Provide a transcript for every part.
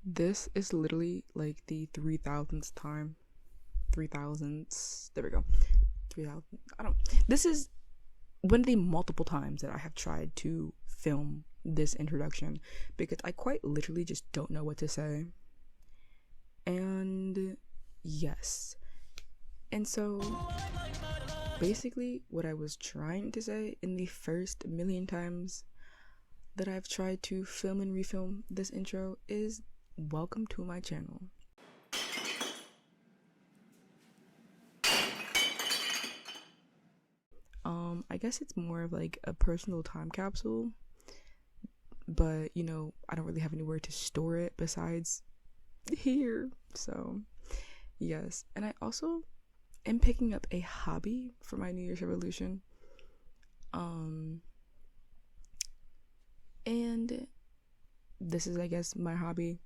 This is literally like the 3000th time. 3000s. There we go. 3000. I don't. This is one of the multiple times that I have tried to film this introduction because I quite literally just don't know what to say. And yes. And so basically, what I was trying to say in the first million times that I've tried to film and refilm this intro is welcome to my channel. I guess it's more of like a personal time capsule, but you know, I don't really have anywhere to store it besides here. So, yes. And I also am picking up a hobby for my New Year's resolution. And this is, I guess, my hobby.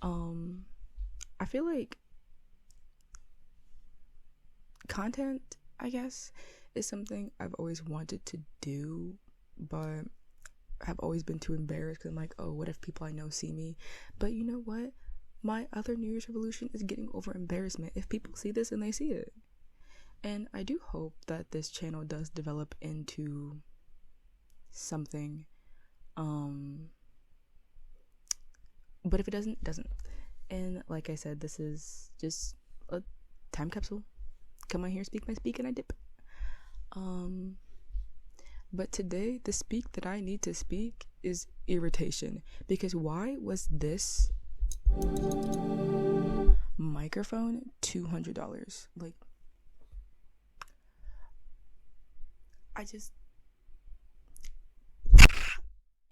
I feel like content, I guess, is something I've always wanted to do, but have always been too embarrassed because I'm like, oh, what if people I know see me? But you know what? My other New Year's resolution is getting over embarrassment. If people see this and they see it. And I do hope that this channel does develop into something. But if it doesn't, it doesn't. And like I said, this is just a time capsule. Come on here, speak my speak, and I dip. But today, the speak that I need to speak is irritation. Because why was this microphone $200? Like,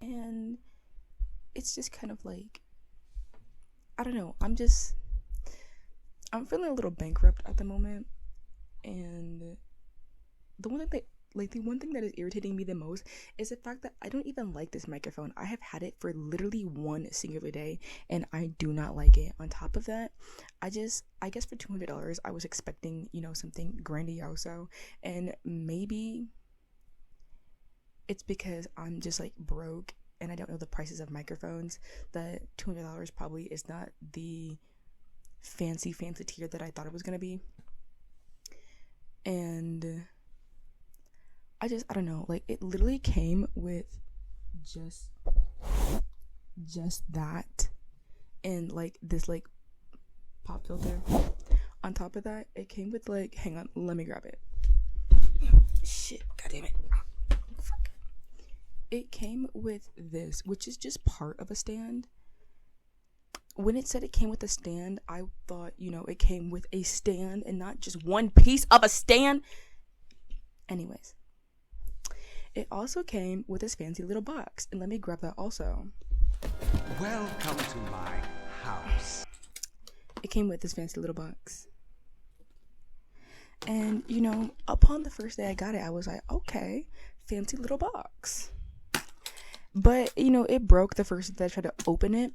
and it's just kind of like, I don't know, I'm feeling a little bankrupt at the moment. And the one thing that is irritating me the most is the fact that I don't even like this microphone. I have had it for literally one singular day and I do not like it. On top of that, I guess for $200 I was expecting, you know, something grandioso, and maybe it's because I'm just like broke and I don't know the prices of microphones, that $200 probably is not the fancy tier that I thought it was gonna be. And I don't know, like, it literally came with just that and like this like pop filter. On top of that, it came with like, hang on, let me grab it. Shit, god damn it. Fuck. It came with this, which is just part of a stand. When it said it came with a stand, I thought, you know, it came with a stand and not just one piece of a stand. Anyways, it also came with this fancy little box, and let me grab that also. Welcome to my house. It came with this fancy little box. And, you know, upon the first day I got it, I was like, okay, fancy little box. But, you know, it broke the first day I tried to open it.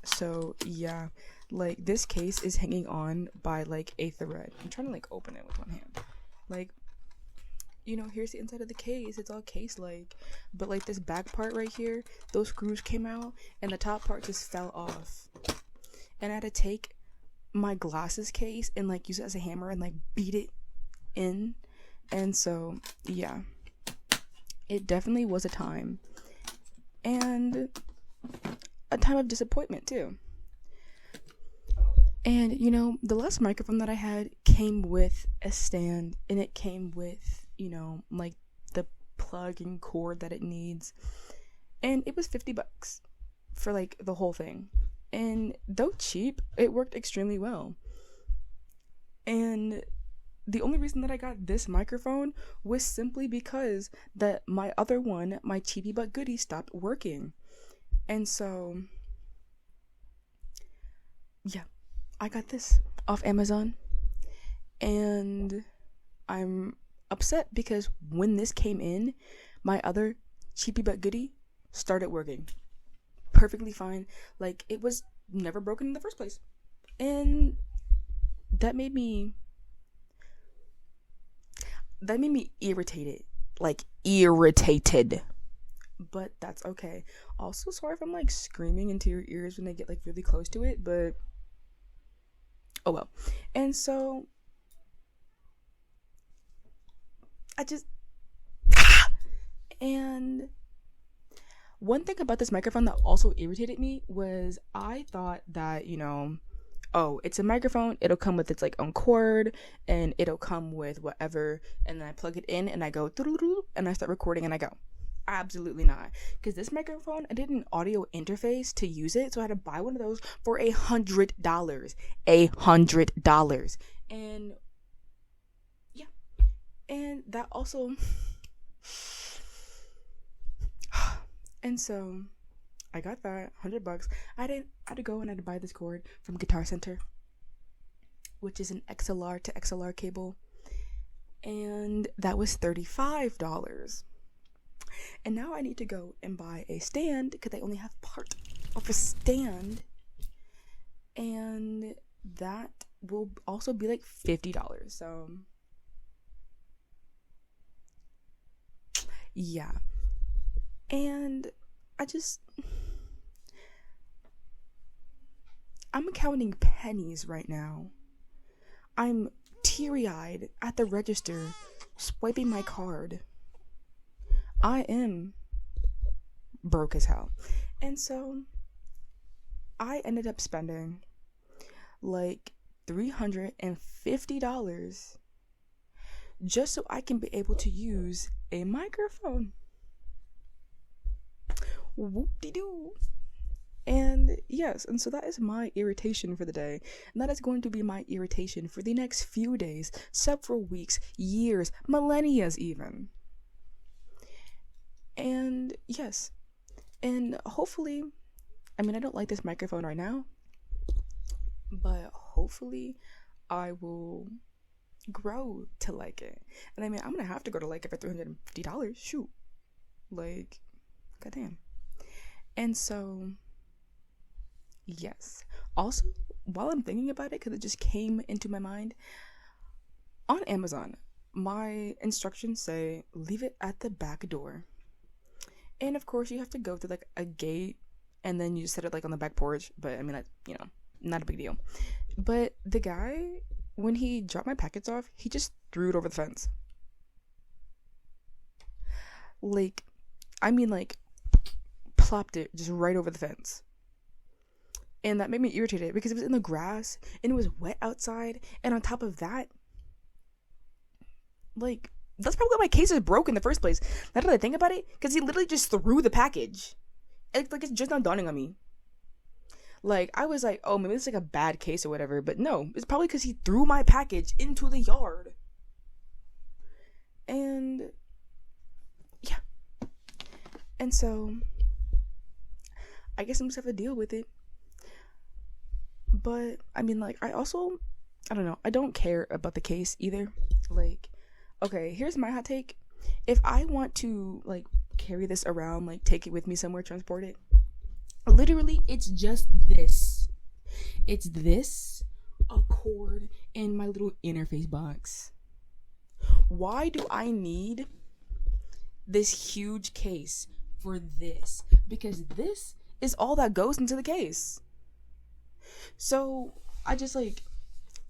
So, yeah, like, this case is hanging on by, like, a thread. I'm trying to, like, open it with one hand. Like, you know, here's the inside of the case. It's all case-like. But, like, this back part right here, those screws came out, and the top part just fell off. And I had to take my glasses case and, like, use it as a hammer and, like, beat it in. And so, yeah. It definitely was a time. And a time of disappointment, too. And, you know, the last microphone that I had came with a stand, and it came with, you know, like, the plug and cord that it needs. And it was $50 for, like, the whole thing. And though cheap, it worked extremely well. And the only reason that I got this microphone was simply because that my other one, my cheapy but goodie, stopped working. And so, yeah, I got this off Amazon. And I'm upset because when this came in, my other cheapy but goodie started working perfectly fine. Like, it was never broken in the first place. And that made me irritated. Like, irritated. but that's okay. Also, sorry if I'm like screaming into your ears when they get like really close to it, but oh well. And so I just and one thing about this microphone that also irritated me was I thought that, oh, it's a microphone, it'll come with its like own cord and it'll come with whatever, and then I plug it in and I go and I start recording and I go. Absolutely not, because this microphone, I did an audio interface to use it, so I had to buy one of those for $100. And yeah, and that also and so I got that $100. I had to go and I had to buy this cord from Guitar Center, which is an XLR to XLR cable, and that was $35. And now I need to go and buy a stand because I only have part of a stand, and that will also be like $50. So yeah, and I'm counting pennies right now. I'm teary-eyed at the register, swiping my card. I am broke as hell. And so I ended up spending like $350 just so I can be able to use a microphone. Whoop-de-doo. And yes, and so that is my irritation for the day. And that is going to be my irritation for the next few days, several weeks, years, millennia even. And yes, and hopefully, I mean, I don't like this microphone right now, but hopefully I will grow to like it. And I mean, I'm gonna have to go to like it for $350. Shoot, like, goddamn. And so yes, also while I'm thinking about it, because it just came into my mind, on Amazon my instructions say leave it at the back door, and of course you have to go through like a gate and then you set it like on the back porch, but I mean, that, not a big deal. But the guy, when he dropped my packets off, he just threw it over the fence. Like, I mean, like, plopped it just right over the fence. And that made me irritated because it was in the grass and it was wet outside, and on top of that, like, that's probably why my case is broke in the first place. Now that I think about it, because he literally just threw the package. Like, it's just not dawning on me. Like, I was like, oh, maybe it's like a bad case or whatever, but no, it's probably because he threw my package into the yard. And yeah, and so I guess I'm just have to deal with it. But I mean, like, I don't know, I don't care about the case either. Like, okay, here's my hot take. If I want to like carry this around, like take it with me somewhere, transport it, literally it's just this, a cord, and my little interface box. Why do I need this huge case for this? Because this is all that goes into the case. So I just, like,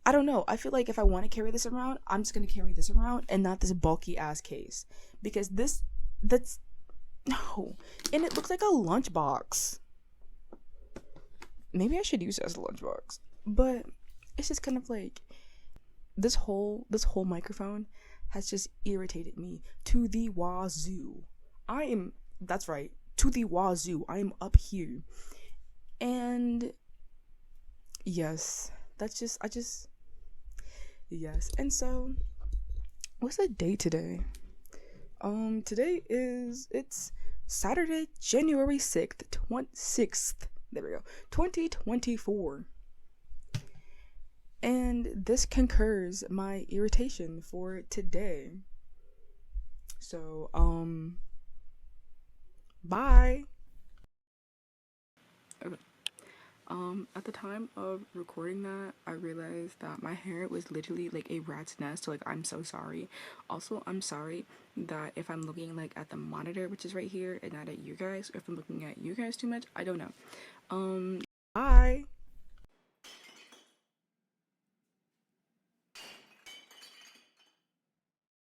I don't know, I feel like if I want to carry this around, I'm just gonna carry this around and not this bulky ass case, because that's no, and it looks like a lunchbox. Maybe I should use it as a lunchbox, but it's just kind of like this whole microphone has just irritated me to the wazoo. That's right, to the wazoo. I am up here. And yes, yes. And so, what's the date today? Today it's Saturday, January 6th, there we go, 2024. And this concurs my irritation for today. So, bye. Okay. At the time of recording that, I realized that my hair was literally like a rat's nest, so like I'm so sorry. Also, I'm sorry that if I'm looking like at the monitor, which is right here, and not at you guys, or if I'm looking at you guys too much, I don't know. Bye.